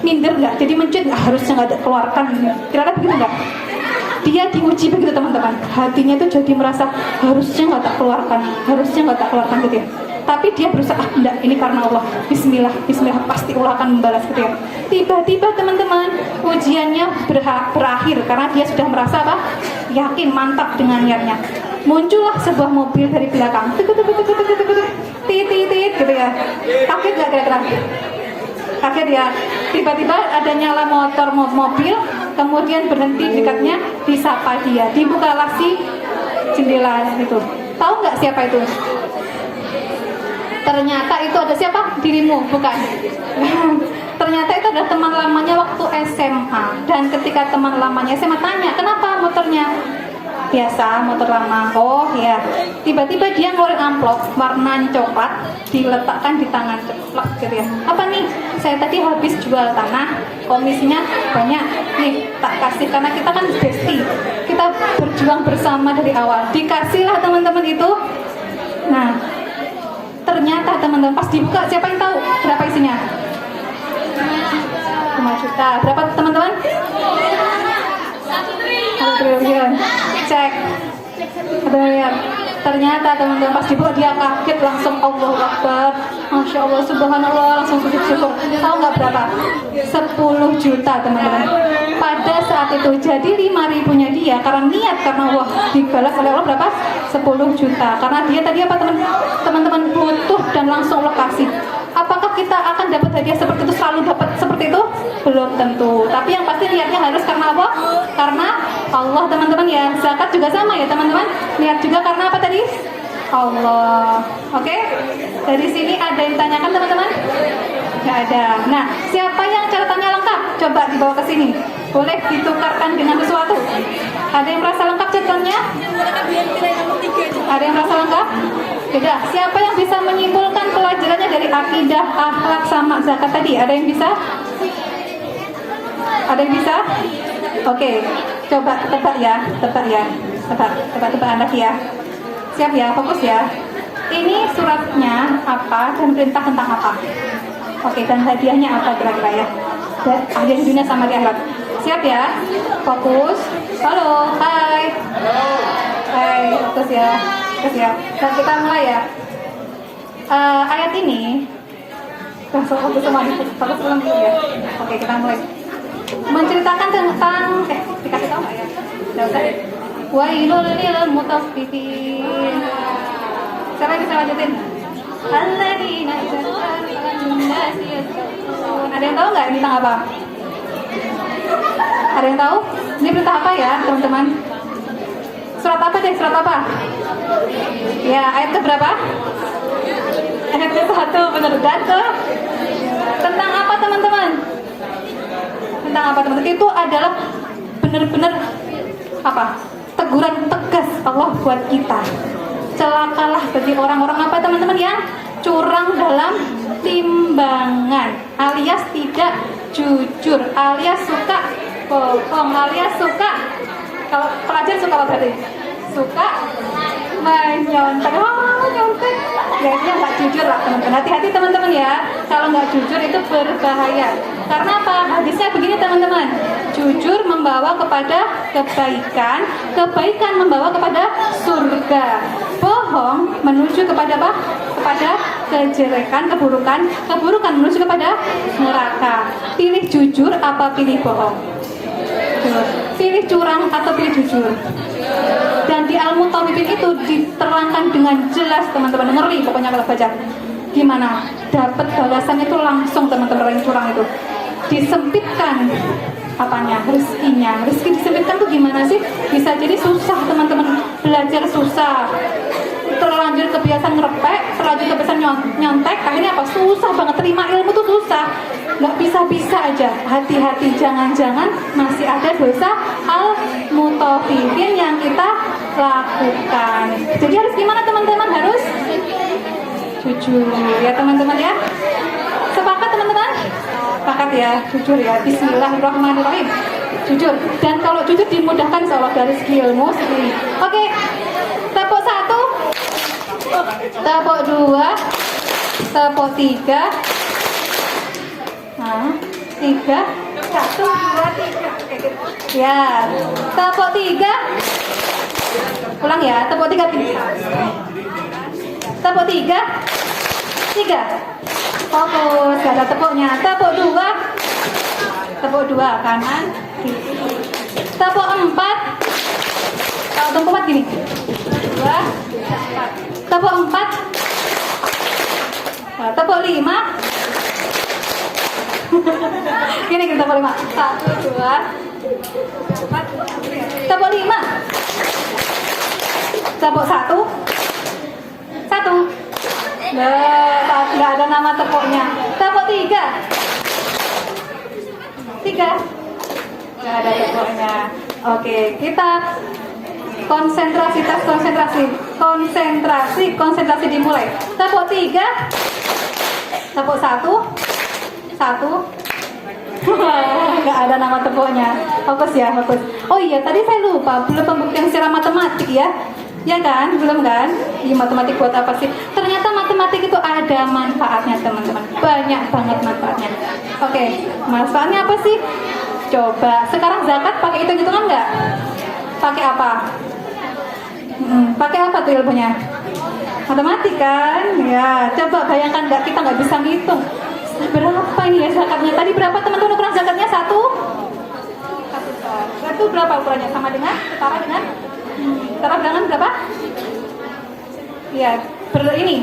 minder nggak? Jadi mencet nggak? Harusnya nggak keluarkan. Kira-kira begitu nggak? Dia diuji begitu teman-teman, hatinya itu jadi merasa harusnya nggak tak keluarkan gitu ya. Tapi dia berusaha, enggak, ini karena Allah, Bismillah, pasti Allah akan membalas gitu ya. Tiba-tiba teman-teman, ujiannya berakhir karena dia sudah merasa apa? Yakin, mantap dengan niatnya. muncullah sebuah mobil dari belakang, tit gitu ya. Kaget nggak kira-kira? Kaget ya. Tiba-tiba ada nyala mobil, kemudian berhenti dekatnya, disapa dia, dibukalah si jendela itu. Tahu nggak siapa itu? Ternyata itu ada siapa? Dirimu, bukan? Ternyata itu adalah teman lamanya waktu SMA. Dan ketika teman lamanya SMA tanya, kenapa motornya? Biasa, motor lama. Oh ya. Tiba-tiba dia ngeluarin amplop warna coklat, diletakkan di tangan, ceplok gitu ya. Apa nih? Saya tadi habis jual tanah, komisinya banyak. Nih, tak kasih karena kita kan bestie. Kita berjuang bersama dari awal. Dikasihlah teman-teman itu. Nah, ternyata teman-teman pas dibuka, siapa yang tahu berapa isinya? 5 juta. Berapa teman-teman? 1 triliun. Cek. Triliun. Ternyata teman-teman pas dibuka dia kaget langsung, Allahu Akbar, Masya Allah, Subhanallah, langsung sujud syukur. Tahu nggak berapa? 10 juta teman-teman. Pada saat itu jadi 5.000-nya dia karena niat, karena wah dibalas oleh Allah berapa? 10 juta. Karena dia tadi apa teman-teman butuh dan langsung lokasi. Apakah kita akan dapat hadiah seperti itu, selalu dapat seperti itu? Belum tentu. Tapi yang pasti niatnya harus karena apa? Karena Allah teman-teman ya. Zakat juga sama ya teman-teman. Niat juga karena apa tadi? Allah. Oke? Dari sini ada yang tanyakan teman-teman? Nggak ada. Nah, siapa yang catatannya lengkap? Coba dibawa ke sini. Boleh ditukarkan dengan sesuatu. Ada yang merasa lengkap catatannya? Ada yang merasa lengkap? Beda. Siapa yang bisa menyimpulkan pelajarannya dari akidah, akhlak, sama zakat tadi? Ada yang bisa? Ada yang bisa? Oke. Coba tebak ya. Tebak anak ya. Siap ya, fokus ya. Ini suratnya apa dan perintah tentang apa? Oke, dan hadiahnya apa kira-kira ya? Hadiah di dunia sama di akhirat. Siap ya? Fokus. Halo, hai. Hai, fokus ya. Fokus ya. Dan kita mulai ya. Ayat ini langsung fokus semua fokus dulu ya. Oke, kita mulai. Menceritakan tentang dikasih tahu nggak ya? Nggak usah deh. Wailul lil mutaffifin. Siapa yang bisa lanjutin? Alladzina idza kanu nasi yastawfun. Ada yang tahu nggak ini tentang apa? Ada yang tahu? Ini perintah apa ya teman-teman? Surat apa deh? Surat apa? Ya, ayat ke berapa? Ayat ke 1, benar tuh. Tentang apa teman-teman? Tentang apa teman-teman? Itu adalah benar-benar apa? Teguran tegas Allah buat kita. Celakalah bagi orang-orang apa teman-teman yang curang dalam timbangan, alias tidak jujur, alias suka bohong, alias suka, kalau pelajar suka apa berarti? Suka menyontek. Nyontek ya, itu nggak jujur lah teman-teman. Hati-hati teman-teman ya, kalau nggak jujur itu berbahaya. Karena apa? Hadisnya begini teman-teman, jujur membawa kepada kebaikan, kebaikan membawa kepada surga, bohong menuju kepada apa? Kepada kejelekan, keburukan, keburukan menuju kepada neraka. Pilih jujur apa pilih bohong? Pilih curang atau pilih jujur? Dan di Al-Mutaffifin itu diterangkan dengan jelas teman-teman, ngeri pokoknya kalau baca. Gimana? Dapat balasan itu langsung teman-teman yang curang itu. Disempitkan apanya? Rezekinya. Rezeki disempitkan tuh gimana sih? Bisa jadi susah teman-teman, belajar susah. Terlanjur kebiasaan ngerepek, terlanjur kebiasaan nyontek, akhirnya apa? Susah banget, terima ilmu tuh susah. Nggak bisa-bisa aja. Hati-hati, jangan-jangan masih ada dosa Al-Mutaffifin yang kita lakukan. Jadi harus gimana teman-teman? Harus jujur ya teman-teman ya. Sepakat teman-teman? Sepakat ya, jujur ya. Bismillahirrahmanirrahim. Jujur. Dan kalau jujur dimudahkan seolah dari ilmu sendiri. Oke. Tepuk 1, tepuk 2, tepuk 3. Nah, 3, 1, 2, 3. Ya, tepuk 3. Ulang ya, tepuk 3. Tepuk 3. 3. Fokus, gak ada tepuknya. Tepuk 2. Tepuk 2 kanan, kiri. Tepuk 4. Kalau tepuk 4 gini. 2, 4. Tepuk 4. Nah, tepuk 5. Gini kita tepuk 5. 1, 2, 4. Tepuk 5. Tepuk 1. 1. Nggak ada nama tepuknya. Tepuk 3. 3. Nggak ada tepuknya. Oke, kita konsentrasi dimulai. Tepuk 3. Tepuk 1. 1. Nggak ada nama tepuknya. Fokus ya, fokus. Oh iya, tadi saya lupa, belum pembuktian secara matematik ya. Ya kan? Belum kan? Iya, matematik buat apa sih? Ternyata matematik itu ada manfaatnya, teman-teman. Banyak banget manfaatnya. Oke, manfaatnya apa sih? Coba, sekarang zakat pakai hitung-hitungan nggak? Pakai apa? Pakai apa tuh ilmunya? Matematik kan? Ya, coba bayangkan nggak, kita nggak bisa ngitung. Berapa ini ya zakatnya? Tadi berapa teman-teman ukuran zakatnya? 1. Itu berapa ukurannya? Sama dengan? Setara dengan berapa? Ya, ini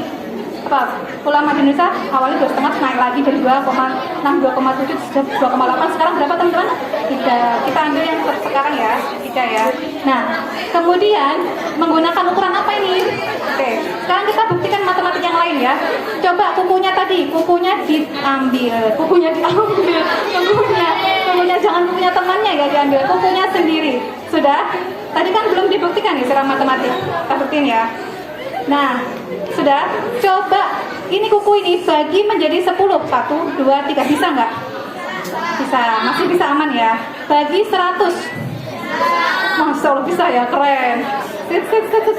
apa? Ulama di Indonesia awalnya 2,5 naik lagi dari 2,6, 2,7, 2,8. Sekarang berapa teman-teman? 3. Kita ambil yang sekarang ya, 3 ya. Nah, kemudian menggunakan ukuran apa ini? Oke, sekarang kita buktikan matematik yang lain ya. Coba kukunya diambil. Kukunya jangan kukunya temannya ya diambil, kukunya sendiri. Sudah? Tadi kan belum dibuktikan nih secara matematik. Kita buktiin ya. Nah, sudah. Coba ini kuku ini bagi menjadi 10. 1, 2, 3. Bisa nggak? Bisa. Masih bisa aman ya. Bagi 100. Masya Allah bisa ya, keren.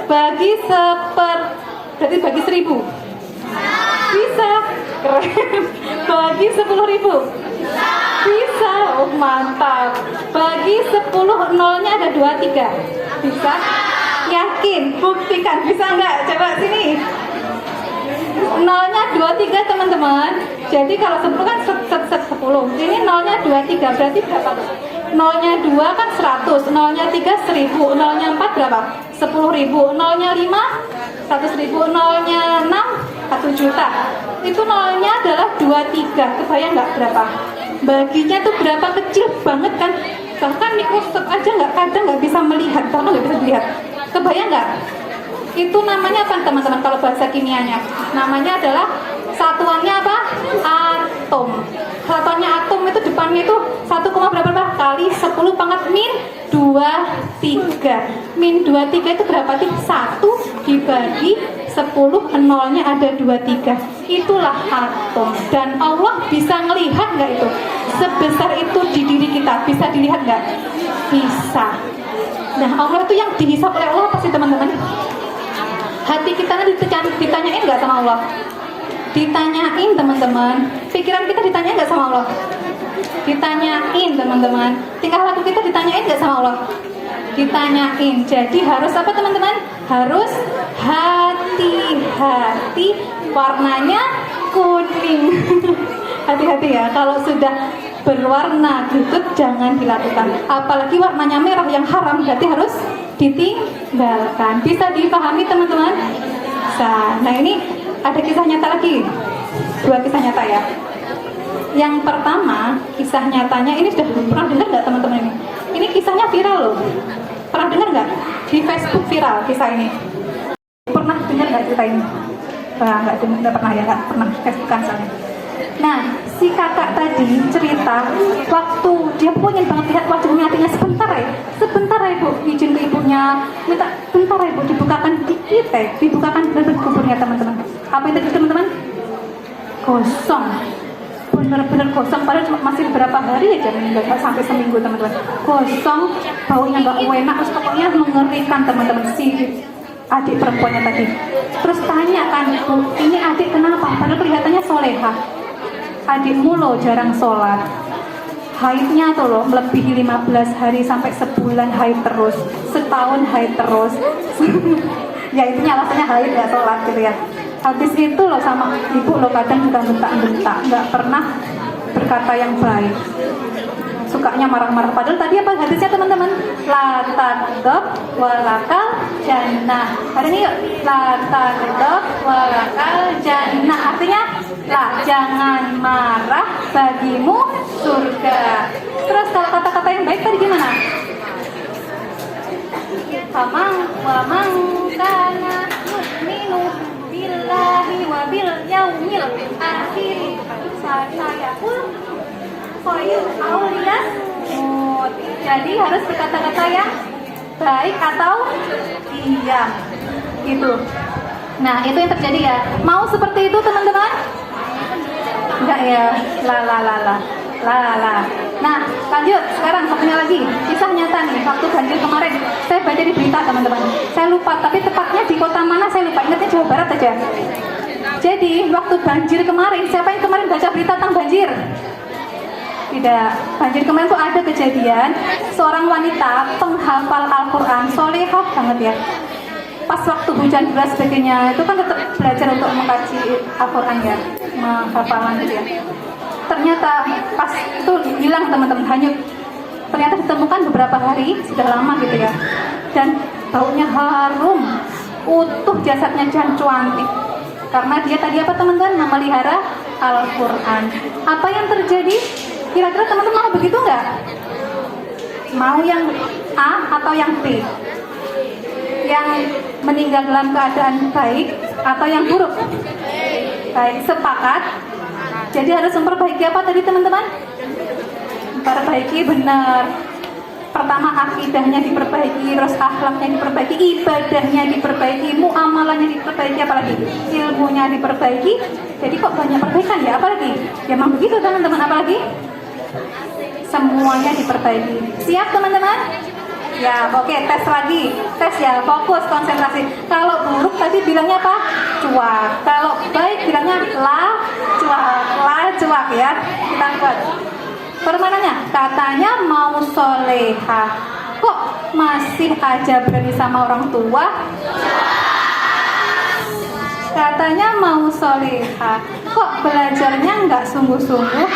Bagi berarti bagi 1000. Bisa. Keren. Bagi 10.000. Bisa. Oh, mantap. Bagi 10, nolnya ada 23. Bisa? Yakin? Buktikan. Bisa nggak? Coba sini. Nolnya 23 teman-teman. Jadi kalau 10 kan 10. Ini nolnya 23. Berarti berapa tuh? Nolnya 2 kan 100. Nolnya 3 1000. Nolnya 4 berapa? 10.000. Nolnya 5 100.000. Nolnya 6 1 juta. Itu nolnya adalah 23. Kebayang nggak berapa? Baginya tuh berapa kecil banget kan? Bahkan mikroskop aja kadang nggak bisa melihat. Kebayang nggak? Itu namanya apa teman-teman kalau bahasa kimianya? Namanya adalah satuannya apa? Atom. Satuannya atom itu depannya itu 1, berapa kali 10 pangkat min 23. Min 23 itu berapa sih? 1 dibagi 10, nolnya ada 23. Itulah atom. Dan Allah bisa ngelihat nggak itu? Sebesar itu di diri kita. Bisa dilihat nggak? Bisa. Nah, Allah itu yang dihisap oleh Allah apa sih teman-teman? Hati kita ditanyain nggak sama Allah? Ditanyain teman-teman. Pikiran kita ditanyain nggak sama Allah? Ditanyain teman-teman. Tingkah laku kita ditanyain nggak sama Allah? Ditanyain. Jadi harus apa teman-teman? Harus hati-hati, warnanya kuning. Hati-hati ya, kalau sudah berwarna gitu jangan dilakukan. Apalagi warnanya merah yang haram, berarti harus ditinggalkan. Bisa dipahami teman-teman? Nah, ini ada kisah nyata lagi. 2 kisah nyata ya. Yang pertama, kisah nyatanya ini sudah pernah dengar nggak teman-teman ini? Ini kisahnya viral loh. Pernah dengar nggak? Di Facebook viral kisah ini. Pernah dengar nggak cerita ini? Nggak pernah ya, nggak pernah Facebookan soalnya. Nah, si kakak tadi cerita waktu dia pengen banget lihat wajah hatinya sebentar ya ibu, izin ke ibunya, minta bentar ya ibu dibukakan dikit dibukakan benar-benar kuburnya teman-teman. Apa yang terjadi teman-teman? Kosong, benar-benar kosong. Padahal cuma masih beberapa hari aja, nggak sampai seminggu teman-teman. Kosong, baunya nggak enak, terus pokoknya mengerikan teman-teman. Si adik perempuannya tadi terus tanya kan, ibu ini adik kenapa? Padahal kelihatannya solehah. Adikmu loh jarang sholat, haidnya tuh loh melebihi 15 hari sampai sebulan haid terus, setahun haid terus. Ya intinya alasannya haid gak sholat gitu ya. Habis itu loh sama ibu loh kadang juga bentak-bentak, gak pernah berkata yang baik. sukanya marah-marah. Padahal tadi apa hadisnya teman-teman? La taghdab walakal jannah. Hari ini yuk. La taghdab walakal jannah. Artinya, la jangan marah, bagimu surga. Terus kalau kata-kata yang baik tadi gimana? Wamang kana yu'minu billahi wa bil yaumil akhir saya pun khair auliya. Jadi harus berkata-kata yang baik atau iya gitu. Nah itu yang terjadi ya. Mau seperti itu teman-teman? Enggak ya. La. Nah lanjut sekarang satunya lagi, kisah nyata nih waktu banjir kemarin. Saya baca di berita teman-teman, saya lupa tapi tepatnya di kota mana saya lupa, ingatnya Jawa Barat aja. Jadi waktu banjir kemarin, siapa yang kemarin baca berita tentang banjir? Tidak, banjir kemarin tuh ada kejadian seorang wanita penghafal Al-Quran, solehah banget ya. Pas waktu hujan deras sebagainya, itu kan tetap belajar untuk mengkaji Al-Quran ya, menghafalan gitu ya. Ternyata pas itu hilang teman-teman, hanyut. Ternyata ditemukan beberapa hari, sudah lama gitu ya. Dan baunya harum, utuh jasadnya dan cantik. Karena dia tadi apa teman-teman? Memelihara Al-Quran. Apa yang terjadi? Kira-kira teman-teman mau begitu nggak? Mau yang A atau yang B? Yang meninggal dalam keadaan baik atau yang buruk? Baik, sepakat. Jadi harus memperbaiki apa tadi teman-teman? Perbaiki benar. Pertama akidahnya diperbaiki, terus akhlaknya diperbaiki, ibadahnya diperbaiki, muamalahnya diperbaiki, apalagi ilmunya diperbaiki. Jadi kok banyak perbaikan ya, apalagi? Ya memang begitu teman-teman, apalagi? Semuanya diperbaiki. Siap teman-teman? Ya oke, tes lagi. Tes ya, fokus, konsentrasi. Kalau buruk tadi bilangnya apa? Cuak. Kalau baik bilangnya cuak ya. Kita buat permainannya. Katanya mau soleha, kok masih aja berani sama orang tua? Katanya mau soleha, kok belajarnya nggak sungguh-sungguh?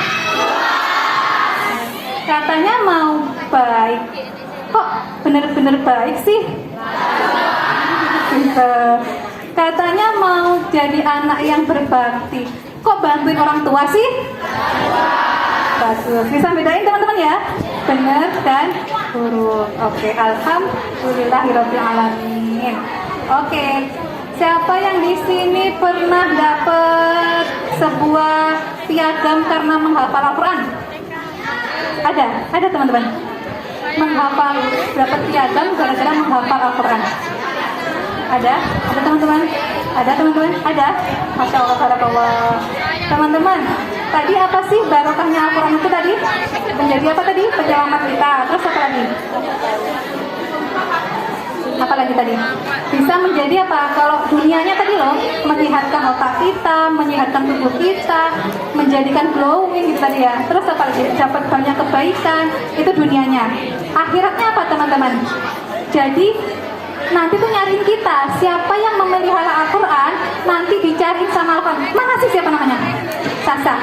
Katanya mau baik, kok bener-bener baik sih? Katanya mau jadi anak yang berbakti, kok bantuin orang tua sih? Bagus, bisa bedain teman-teman ya? Benar dan buruk. Oke, alhamdulillahirobbilalamin. Oke, siapa yang di sini pernah dapat sebuah piagam karena menghafal Al-Quran? Ada teman-teman. Menghafal dapat piagam gara-gara menghafal Al-Quran. Ada teman-teman? Ada? Masya Allah, barakallah. Teman-teman, tadi apa sih barokahnya Al-Quran itu tadi? Menjadi apa tadi? Penyelamat kita. Terus apa lagi? Apa lagi tadi? Bisa menjadi apa? Kalau dunianya tadi loh, menyehatkan otak kita, menyehatkan tubuh kita, menjadikan glowing gitu tadi ya. Terus apa lagi? Dapat banyak kebaikan. Itu dunianya. Akhiratnya apa teman-teman? Jadi nanti tuh nyariin kita, siapa yang memelihara Al-Quran, nanti dicariin sama Al-Quran. Mana sih siapa namanya? Tasya.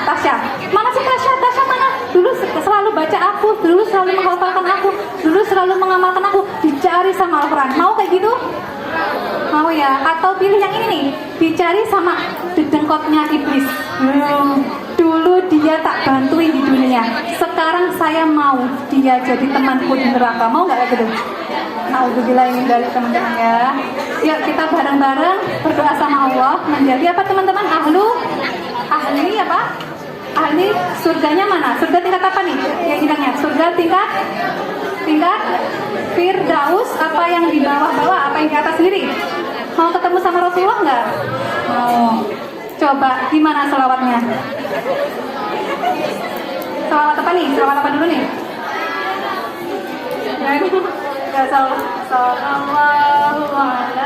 Mana sih Tasya? Tasya mana? Dulu selalu baca aku, dulu selalu menghafalkan aku, dulu selalu mengamalkan aku, dicari sama Al-Quran. Mau kayak gitu? Mau ya? Atau pilih yang ini nih, dicari sama dedengkotnya iblis. Dulu dia tak bantuin di dunia, sekarang saya mau dia jadi temanku di neraka. Mau nggak kayak gitu? Alhamdulillah, ini dari teman-teman ya. Yuk kita bareng-bareng berdoa sama Allah menjadi apa teman-teman? Ahli apa? Ahli surganya mana? Surga tingkat apa nih? Ya bilangnya surga tingkat Firdaus, apa yang di bawah-bawah, apa yang di atas sendiri? Mau ketemu sama Rasulullah nggak? Mau. Coba gimana selawatnya? Selawat apa nih? Selawat apa dulu nih? Ya, sallallahu ala Muhammad.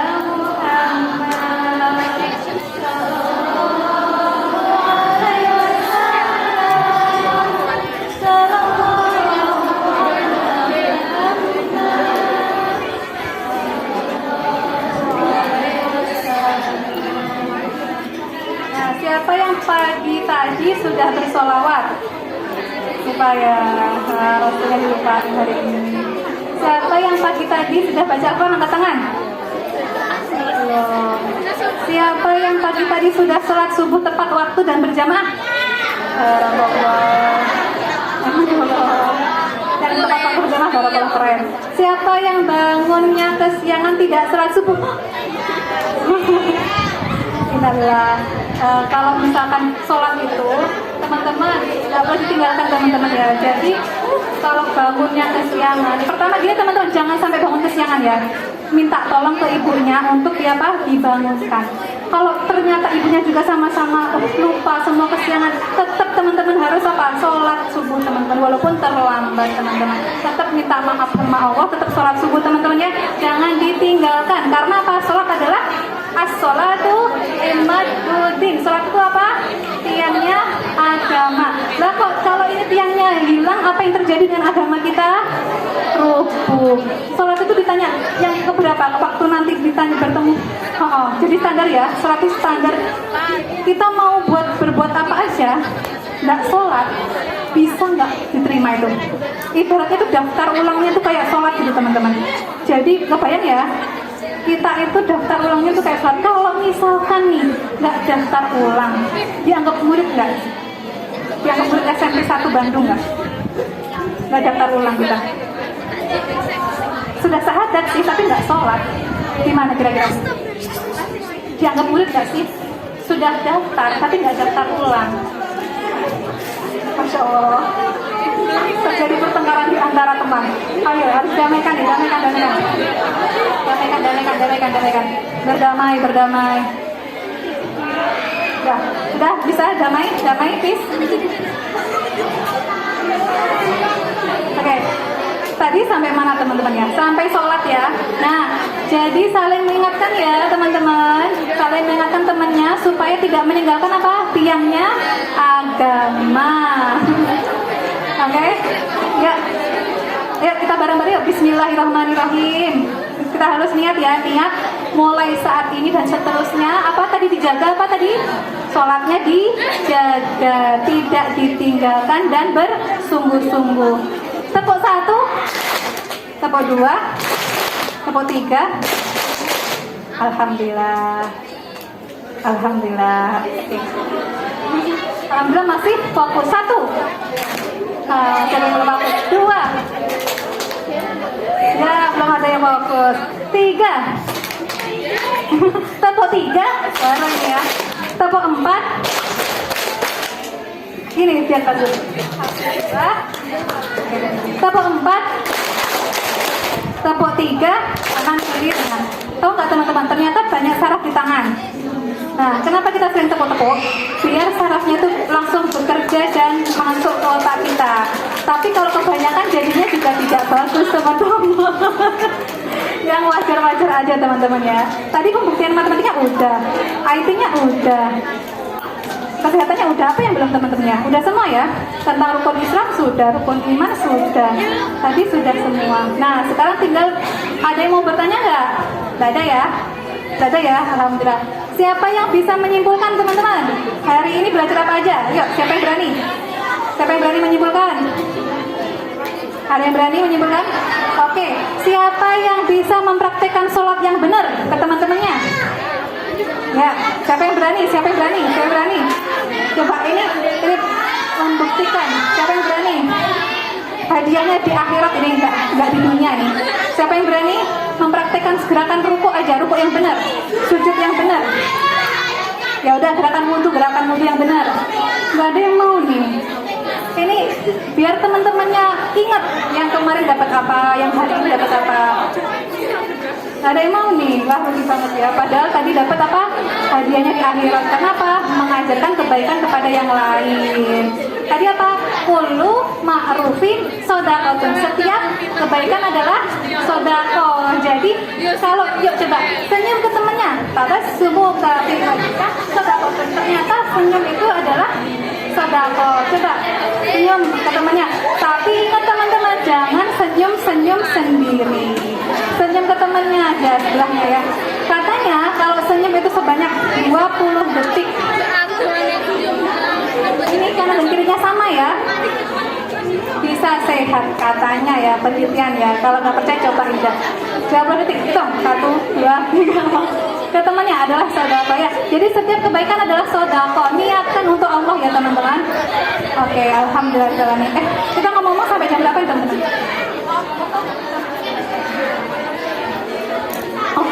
Siapa yang pagi tadi sudah bersolawat supaya Rasulnya dilupakan hari ini. Siapa yang pagi tadi sudah baca Al-Quran angkat tangan? Belum. Siapa yang pagi tadi sudah sholat subuh tepat waktu dan berjamaah? Barakallah. Dan tepat waktu berjamaah, barakallah, keren. Siapa yang bangunnya kesiangan tidak sholat subuh? Inilah. Kalau misalkan sholat itu, teman-teman nggak boleh ditinggalkan teman-teman ya. Jadi kalau bangunnya kesiangan, pertama gini teman-teman, jangan sampai bangun kesiangan ya. Minta tolong ke ibunya untuk dibangunkan. Kalau ternyata ibunya juga sama-sama lupa semua kesiangan, tetap teman-teman harus sholat subuh teman-teman, walaupun terlambat teman-teman. Tetap minta maaf sama Allah, tetap sholat subuh teman-teman ya. Jangan ditinggalkan, karena apa? Sholat adalah as-sholatu imaduddin. Sholat itu apa? Tiangnya agama. Lah kok kalau ini tiangnya hilang, apa yang terjadi dengan agama kita? Rubuh. Sholat itu ditanya yang keberapa? Waktu nanti ditanya bertemu. Jadi standar ya, sholat itu standar. Kita mau berbuat apa aja, nggak sholat, bisa nggak diterima itu. Ibaratnya itu daftar ulangnya itu kayak sholat gitu teman-teman. Jadi kebayang ya, kita itu daftar ulangnya itu kayak sholat. Kalau misalkan nih nggak daftar ulang, dianggap murid nggak? Dianggap murid SMP 1 Bandung nggak? Nggak daftar ulang kita. Sudah syahadat sih, tapi nggak sholat. Gimana kira-kira? Dianggap murid nggak sih? Sudah daftar, tapi nggak daftar ulang. Masya Allah. Terjadi pertengkaran di antara teman. Ayo, harus damaikan. Damaikan. Berdamai. Ya, sudah bisa damai, peace. Oke. Tadi sampai mana teman-teman ya? Sampai sholat ya. Nah, jadi saling mengingatkan ya teman-teman. Saling mengingatkan temannya supaya tidak meninggalkan apa? Tiangnya agama. Oke? Ya. Ayo kita bareng-bareng yuk. Bismillahirrahmanirrahim. Kita harus niat ya, niat mulai saat ini dan seterusnya. Apa tadi dijaga? Apa tadi? Sholatnya dijaga, tidak ditinggalkan dan bersungguh-sungguh. Tepuk 1, tepuk 2, tepuk 3. Alhamdulillah. Alhamdulillah masih fokus. 1, belum fokus. 2, ya belum ada yang fokus. 3, tepuk 3 baru ini ya. Tepuk 4. Ini biar bagus. Tepuk 4, tepuk 3, tangan kiri tangan. Tahu nggak teman-teman? Ternyata banyak saraf di tangan. Nah, kenapa kita sering tepuk-tepuk? Biar sarafnya itu langsung bekerja dan masuk ke otak kita. Tapi kalau kebanyakan jadinya juga tidak bagus teman-teman. Yang wajar-wajar aja teman-teman ya. Tadi pembuktian matematika udah, IT-nya udah. Kesehatannya udah, apa yang belum teman-teman ya? Udah semua ya? Tentang rukun Islam sudah, rukun iman sudah. Tadi sudah semua. Nah, sekarang tinggal ada yang mau bertanya nggak? Nggak ada ya? Nggak ada ya? Alhamdulillah. Siapa yang bisa menyimpulkan teman-teman? Hari ini belajar apa aja? Yuk, siapa yang berani? Siapa yang berani menyimpulkan? Ada yang berani menyimpulkan? Oke. Siapa yang bisa mempraktekkan sholat yang benar ke teman-temannya? Ya, siapa yang berani? Siapa yang berani? Siapa yang berani? Coba ini membuktikan. Siapa yang berani? Hadiahnya di akhirat ini, enggak di dunia nih. Siapa yang berani mempraktekkan gerakan ruku aja, ruku yang benar, sujud yang benar? Ya udah, gerakan wudhu yang benar. Enggak ada yang mau nih. Ini biar teman-temannya ingat yang kemarin dapat apa, yang hari ini dapat apa. Nggak ada yang mau nih, wah rugi banget ya. Padahal tadi dapat apa? Hadiahnya di akhirat. Kenapa? Mengajarkan kebaikan kepada yang lain. Tadi apa? Kullu ma'rufin shadaqatun. Setiap kebaikan adalah sedekah. Jadi kalau yuk coba senyum ke temannya. Tabassumu fi wajhika shadaqatun. Ternyata senyum itu adalah sedekah. Coba senyum ke temannya. Tapi ingat teman-teman, jangan senyum sendiri. Senyum ke temannya aja sebelahnya ya. Katanya kalau senyum itu sebanyak 20 detik. Ini kanan dan kirinya sama ya. bisa sehat katanya ya, penelitian ya. Kalau nggak percaya coba aja. 20 detik, hitung. 1, 2, 3. Ke temannya adalah sodako ya. Jadi setiap kebaikan adalah sodako. Niatkan untuk Allah ya teman-teman. Oke, alhamdulillah nih. Kita ngomong-ngomong sampai jam berapa nih teman-teman? Oh,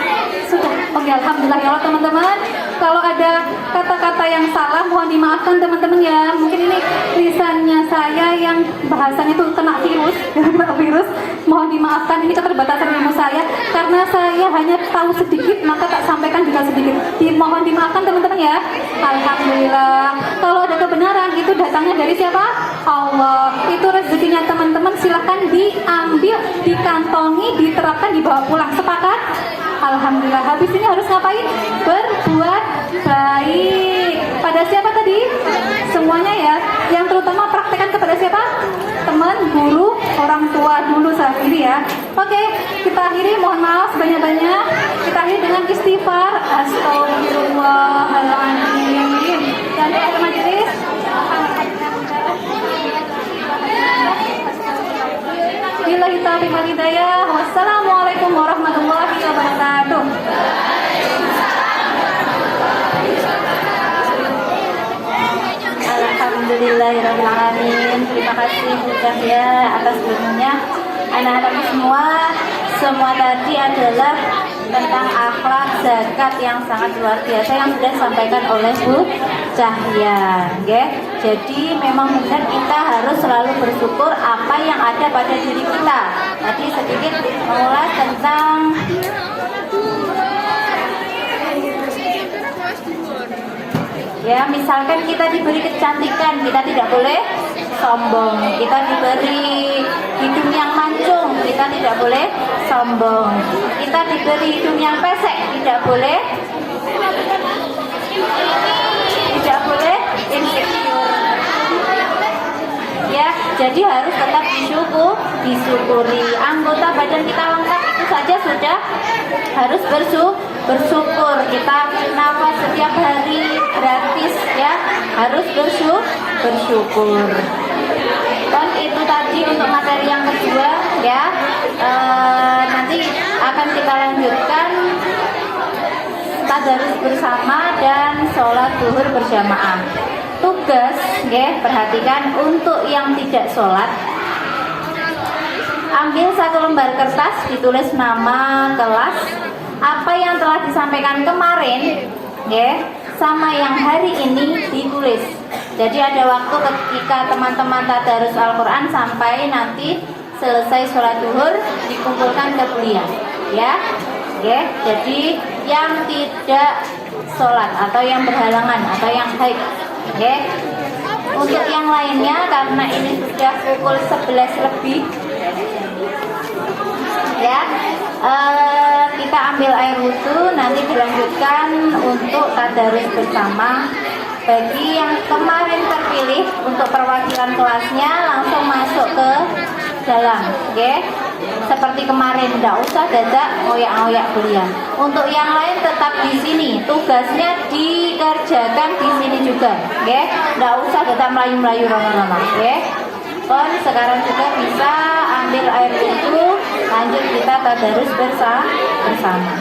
sudah. Oke, alhamdulillah ya Allah teman-teman. Kalau ada kata-kata yang salah mohon dimaafkan teman-teman ya. Mungkin ini lisannya saya yang bahasanya itu kena virus, Mohon dimaafkan, ini keterbatasan ilmu saya karena saya hanya tahu sedikit maka tak sampaikan juga sedikit. Mohon dimaafkan teman-teman ya. Alhamdulillah. Kalau ada kebenaran itu datangnya dari siapa? Allah. Itu rezekinya teman-teman, silahkan diambil, dikantongi, diterapkan, dibawa pulang. Sepakat? Alhamdulillah. Habis ini harus ngapain? Berbuat baik. Pada siapa tadi? Semuanya ya. Yang terutama praktekkan kepada siapa? Teman, guru, orang tua dulu saat ini ya. Oke, kita akhiri. Mohon maaf sebanyak-banyak. Kita akhiri dengan istighfar. Astagfirullahaladzim. Dan doa majelis. Billahi taufiq wal hidayah. Wassalamualaikum warahmatullahi wabarakatuh. Alhamdulillahirrahmanirrahim. Terima kasih Bukan ya atas ilmunya. Anak-anak semua tadi adalah tentang akhlak zakat yang sangat luar biasa yang sudah disampaikan oleh Bu Cahya. Jadi memang benar kita harus selalu bersyukur apa yang ada pada diri kita. Tadi sedikit mengulas tentang ya, misalkan kita diberi kecantikan, kita tidak boleh sombong. Kita diberi hidung yang mancung, kita tidak boleh sombong. Kita diberi hidung yang pesek, tidak boleh insecure. Ya, jadi harus tetap disyukuri. Anggota badan kita lengkap itu saja sudah harus bersyukur. Kita nafas setiap hari gratis ya, harus bersyukur. Dan itu tadi untuk materi yang kedua ya. Nanti akan kita lanjutkan tadarus bersama dan sholat zuhur berjamaah. Tugas perhatikan untuk yang tidak sholat, ambil satu lembar kertas, ditulis nama kelas, apa yang telah disampaikan kemarin sama yang hari ini ditulis. Jadi ada waktu ketika teman-teman tadarus Al-Quran sampai nanti selesai sholat zuhur dikumpulkan ke kuliah ya. Jadi yang tidak sholat atau yang berhalangan atau yang haid. Untuk yang lainnya karena ini sudah pukul 11 lebih ya, kita ambil air wudhu, nanti dilanjutkan untuk tadarus bersama. Bagi yang kemarin terpilih untuk perwakilan kelasnya langsung masuk ke dalam, seperti kemarin, tidak usah dadak ngoyak-ngoyak kuliah. Untuk yang lain tetap di sini, tugasnya dikerjakan di sini juga, tidak usah dadak melayu-melayu rono-rono, sekarang juga bisa ambil air wudhu, lanjut kita tadarus bersama.